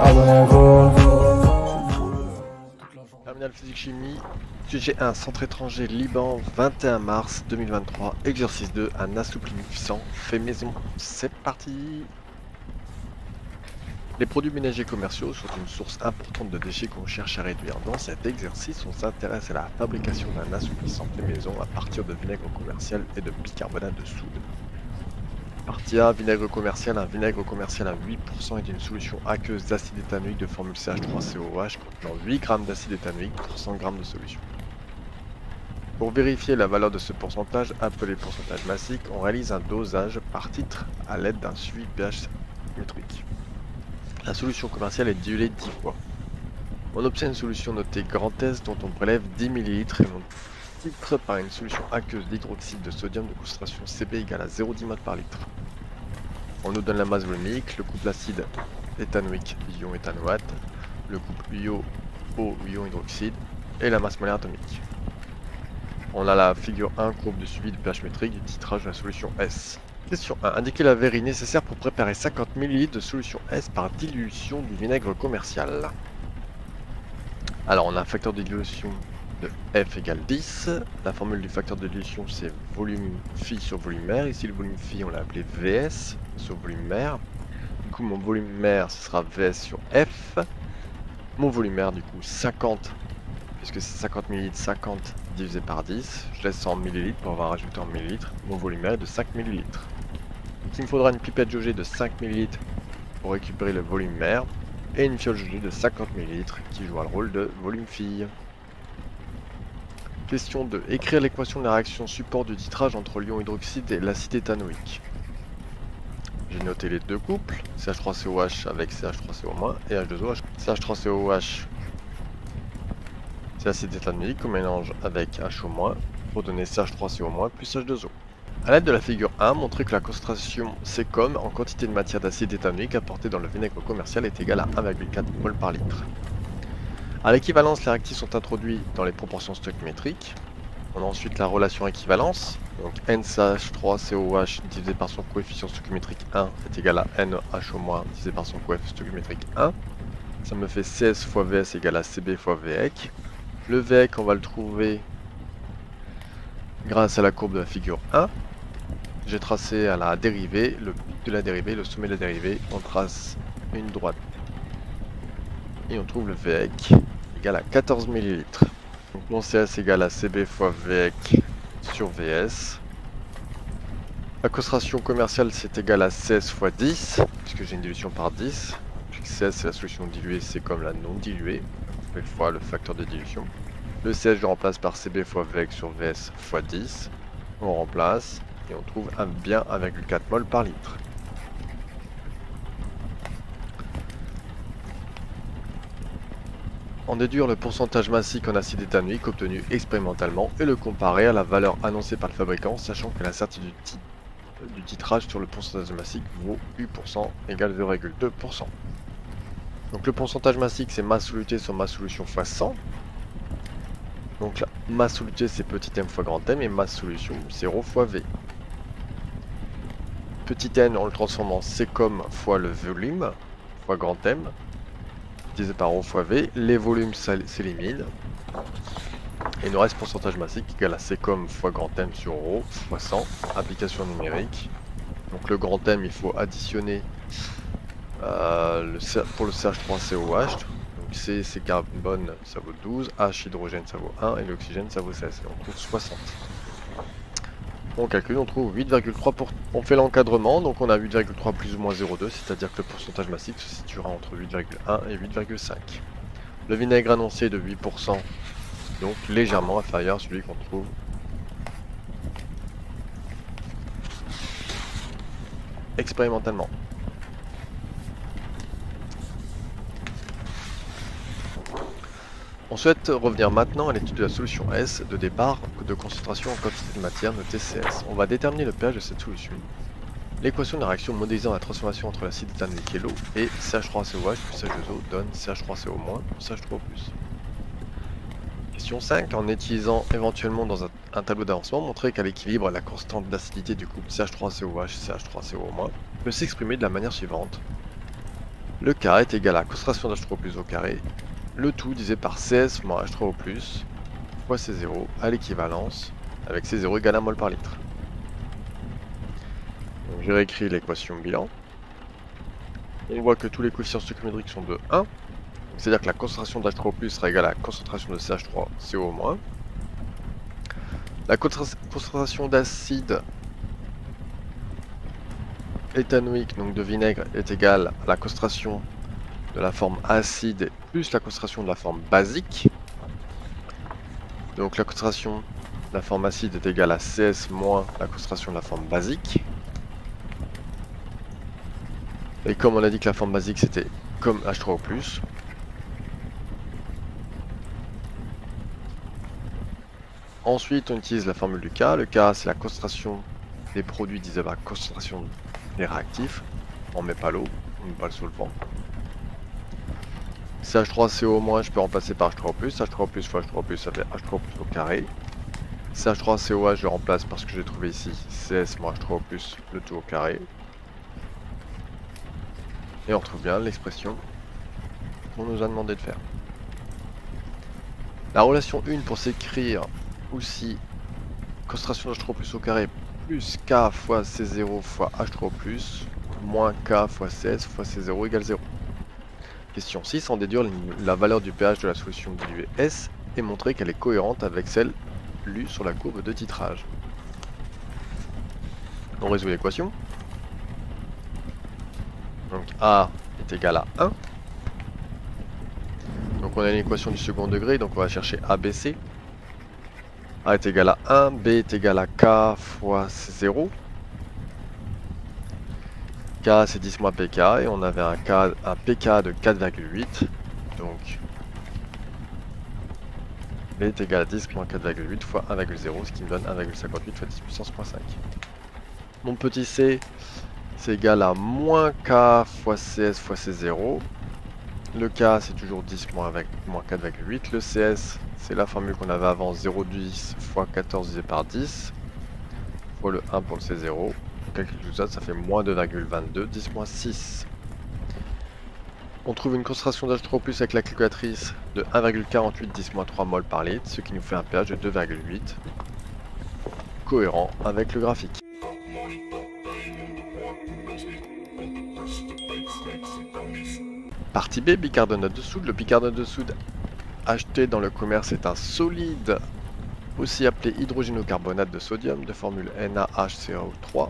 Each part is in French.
abonnez-vous. Terminal physique chimie, sujet 1, centre étranger Liban, 21 mars 2023, exercice 2, un assouplissant fait maison. C'est parti. Les produits ménagers commerciaux sont une source importante de déchets qu'on cherche à réduire. Dans cet exercice, on s'intéresse à la fabrication d'un assouplissant fait maison à partir de vinaigre commercial et de bicarbonate de soude. Partie A, vinaigre commercial. Un vinaigre commercial à 8% est une solution aqueuse d'acide éthanoïque de formule CH3COH contenant 8 g d'acide éthanoïque pour 100 g de solution. Pour vérifier la valeur de ce pourcentage, appelé pourcentage massique, on réalise un dosage par titre à l'aide d'un suivi pH métrique. La solution commerciale est diluée 10 fois. On obtient une solution notée grand S dont on prélève 10 ml et on titre par une solution aqueuse d'hydroxyde de sodium de concentration Cb égale à 0,10 mol par litre. On nous donne la masse volumique, le couple acide éthanoïque ion éthanoate, le couple ion eau ion hydroxyde et la masse molaire atomique. On a la figure 1, courbe de suivi de pH métrique du titrage de la solution S. Question 1. Indiquez la verrie nécessaire pour préparer 50 ml de solution S par dilution du vinaigre commercial. Alors on a un facteur de dilution de F égale 10. La formule du facteur de dilution c'est volume phi sur volume R. Ici le volume phi on l'a appelé VS sur volume R. Du coup mon volume R ce sera VS sur F. Mon volume R du coup 50, puisque c'est 50 ml, 50 divisé par 10. Je laisse ça en millilitres pour avoir rajouté en millilitres. Mon volume R est de 5 ml. Donc il me faudra une pipette jaugée de 5 ml pour récupérer le volume R. Et une fiole jaugée de 50 ml qui jouera le rôle de volume phi. Question 2. Écrire l'équation de la réaction support du titrage entre l'ion hydroxyde et l'acide éthanoïque. J'ai noté les deux couples, CH3COH avec CH3CO- et H2OH. CH3COH, c'est l'acide éthanoïque qu'on mélange avec HO- pour donner CH3CO- plus H2O. A l'aide de la figure 1, montrer que la concentration Ccom en quantité de matière d'acide éthanoïque apportée dans le vinaigre commercial est égale à 1,4 mol par litre. À l'équivalence, les réactifs sont introduits dans les proportions stoichiométriques. On a ensuite la relation équivalence, donc NCH3COH divisé par son coefficient stoichiométrique 1 est égal à NHO- divisé par son coefficient stoichiométrique 1. Ça me fait CS fois VS égale à CB fois VEC. Le VEC, on va le trouver grâce à la courbe de la figure 1. J'ai tracé à la dérivée, le pic de la dérivée, le sommet de la dérivée. On trace une droite et on trouve le VEC égal à 14 ml. Donc mon CS égale à CB fois VEC sur VS. La concentration commerciale c'est égal à CS fois 10, puisque j'ai une dilution par 10. Puis CS c'est la solution diluée, c'est comme la non diluée, fois le facteur de dilution. Le CS je remplace par CB fois VEC sur VS fois 10. On remplace et on trouve bien 1,4 mol par litre. En déduire le pourcentage massique en acide éthanoïque obtenu expérimentalement et le comparer à la valeur annoncée par le fabricant, sachant que la certitude du titrage sur le pourcentage massique vaut 8% égale 0,2%. Donc le pourcentage massique c'est masse solutée sur masse solution fois 100. Donc la masse solutée c'est petit m fois grand M et masse solution 0 fois V. Petit n on le transforme en Ccom fois le volume fois grand M divisé par O fois V. Les volumes s'éliminent. Et il nous reste pourcentage massique égal à Ccom fois grand M sur ρ fois 100, application numérique. Donc le grand M, il faut additionner pour le CH3COH. Donc C, c'est carbone, ça vaut 12, H, hydrogène, ça vaut 1, et l'oxygène, ça vaut 16. Et on trouve 60. On calcule, on trouve 8,3 pour... On fait l'encadrement, donc on a 8,3 plus ou moins 0,2, c'est-à-dire que le pourcentage massique se situera entre 8,1 et 8,5. Le vinaigre annoncé est de 8%, donc légèrement inférieur à celui qu'on trouve expérimentalement. On souhaite revenir maintenant à l'étude de la solution S de départ de concentration en quantité de matière notée CS. On va déterminer le pH de cette solution. L'équation de la réaction modélisant la transformation entre l'acide éthanoïque et l'eau et CH3COH plus H2O donne CH3CO- plus H3O+. Question 5. En utilisant éventuellement dans un tableau d'avancement, montrer qu'à l'équilibre, la constante d'acidité du couple CH3COH CH3CO- peut s'exprimer de la manière suivante. Le K est égal à la concentration d'H3O+ au carré, le tout divisé par CS moins H3O+, fois C0 à l'équivalence, avec C0 égale 1 mol par litre. Donc, je réécris l'équation bilan. On voit que tous les coefficients stoichiométriques sont de 1, c'est-à-dire que la concentration d'H3O+ sera égale à la concentration de CH3CO-. La concentration d'acide éthanoïque, donc de vinaigre, est égale à la concentration de la forme acide plus la concentration de la forme basique. Donc la concentration de la forme acide est égale à CS moins la concentration de la forme basique. Et comme on a dit que la forme basique c'était comme H3O+, ensuite on utilise la formule du K. Le K c'est la concentration des produits divisé par la concentration des réactifs. On met pas l'eau, on met pas le solvant. CH3CO-, je peux remplacer par H3O+, H3O+ fois H3O+, ça fait H3O+ au carré. CH3COH, je remplace parce que j'ai trouvé ici CS moins H3O+, le tout au carré. Et on retrouve bien l'expression qu'on nous a demandé de faire. La relation 1 pour s'écrire aussi concentration d'H3O+ au carré plus K fois C0 fois H3O+, moins K fois CS fois C0 égale 0. Question 6, en déduire la valeur du pH de la solution diluée S et montrer qu'elle est cohérente avec celle lue sur la courbe de titrage. On résout l'équation. Donc A est égal à 1. Donc on a une équation du second degré, donc on va chercher ABC. A est égal à 1, B est égal à K fois 0. K c'est 10 moins PK et on avait un PK de 4,8. Donc B est égal à 10 moins 4,8 fois 1,0, ce qui me donne 1,58 fois 10 puissance moins 5. Mon petit c, c'est égal à moins K fois CS fois C0. Le K, c'est toujours 10 moins 4,8. Le CS, c'est la formule qu'on avait avant, 0,10 fois 14 divisé par 10, fois le 1 pour le C0. On calcule tout ça, ça fait moins 2,22, 10 moins 6. On trouve une concentration d'H3O+ avec la calculatrice de 1,48 10 moins 3 mol par litre, ce qui nous fait un pH de 2,8, cohérent avec le graphique. Partie B, bicarbonate de soude. Le bicarbonate de soude acheté dans le commerce est un solide, aussi appelé hydrogénocarbonate de sodium, de formule NaHCO3.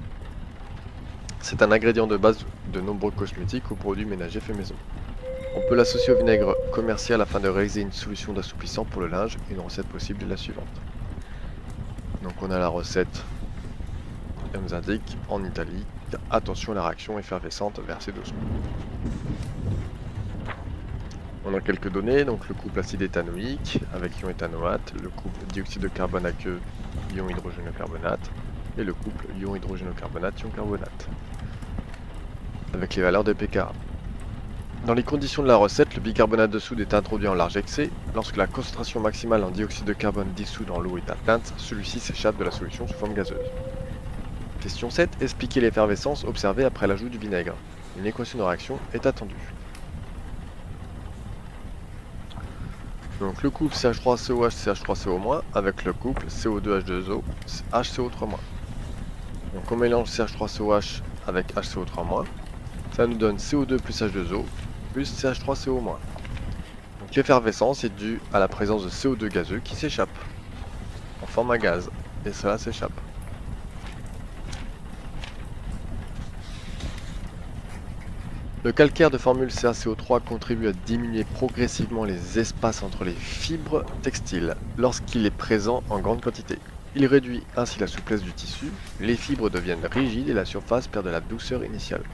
C'est un ingrédient de base de nombreux cosmétiques ou produits ménagers faits maison. On peut l'associer au vinaigre commercial afin de réaliser une solution d'assouplissant pour le linge. Une recette possible est la suivante. Donc on a la recette, elle nous indique en italique, attention à la réaction effervescente, versez doucement. On a quelques données, donc le couple acide éthanoïque avec ion éthanoate, le couple dioxyde de carbone aqueux, ion hydrogénocarbonate, et le couple ion hydrogénocarbonate, ion carbonate, avec les valeurs de pKa. Dans les conditions de la recette, le bicarbonate de soude est introduit en large excès. Lorsque la concentration maximale en dioxyde de carbone dissous dans l'eau est atteinte, celui-ci s'échappe de la solution sous forme gazeuse. Question 7. Expliquer l'effervescence observée après l'ajout du vinaigre. Une équation de réaction est attendue. Donc le couple CH3COH CH3CO- avec le couple CO2H2O HCO3-. Donc on mélange CH3COH avec HCO3-, ça nous donne CO2 plus H2O plus CH3CO-. Donc l'effervescence est due à la présence de CO2 gazeux qui s'échappe en forme à gaz, et cela s'échappe. Le calcaire de formule CaCO3 contribue à diminuer progressivement les espaces entre les fibres textiles lorsqu'il est présent en grande quantité. Il réduit ainsi la souplesse du tissu, les fibres deviennent rigides et la surface perd de la douceur initiale.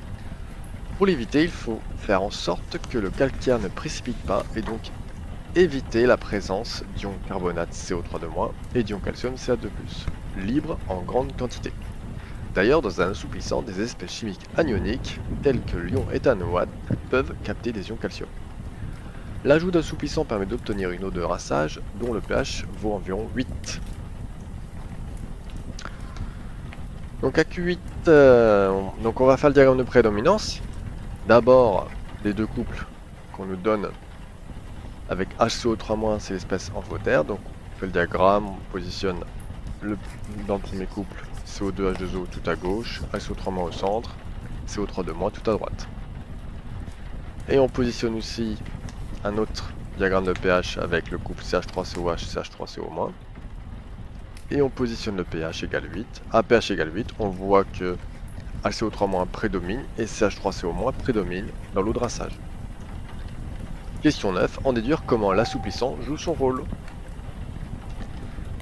Pour l'éviter, il faut faire en sorte que le calcaire ne précipite pas et donc éviter la présence d'ion carbonate CO3- et d'ion calcium Ca2+, libres en grande quantité. D'ailleurs, dans un assouplissant, des espèces chimiques anioniques, telles que l'ion éthanoate, peuvent capter des ions calcium. L'ajout d'assouplissant permet d'obtenir une eau de rinçage dont le pH vaut environ 8. Donc AQ8, donc on va faire le diagramme de prédominance. D'abord, des deux couples qu'on nous donne avec HCO3-, c'est l'espèce amphotère. Donc on fait le diagramme, on positionne dans le premier couple CO2, H2O tout à gauche, HCO3- au centre, CO3- tout à droite. Et on positionne aussi un autre diagramme de pH avec le couple CH3COH, CH3CO-. Et on positionne le pH égale 8. À pH égale 8, on voit que HCO3- prédomine et CH3CO- prédomine dans l'eau de rinçage. Question 9. En déduire comment l'assouplissant joue son rôle.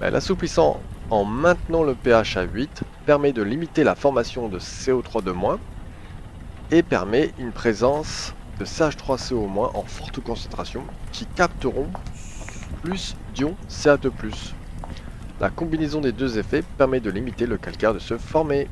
L'assouplissant, en maintenant le pH à 8, permet de limiter la formation de CO3- et permet une présence de CH3CO- en forte concentration qui capteront plus d'ions Ca2+. La combinaison des deux effets permet de limiter le calcaire de se former.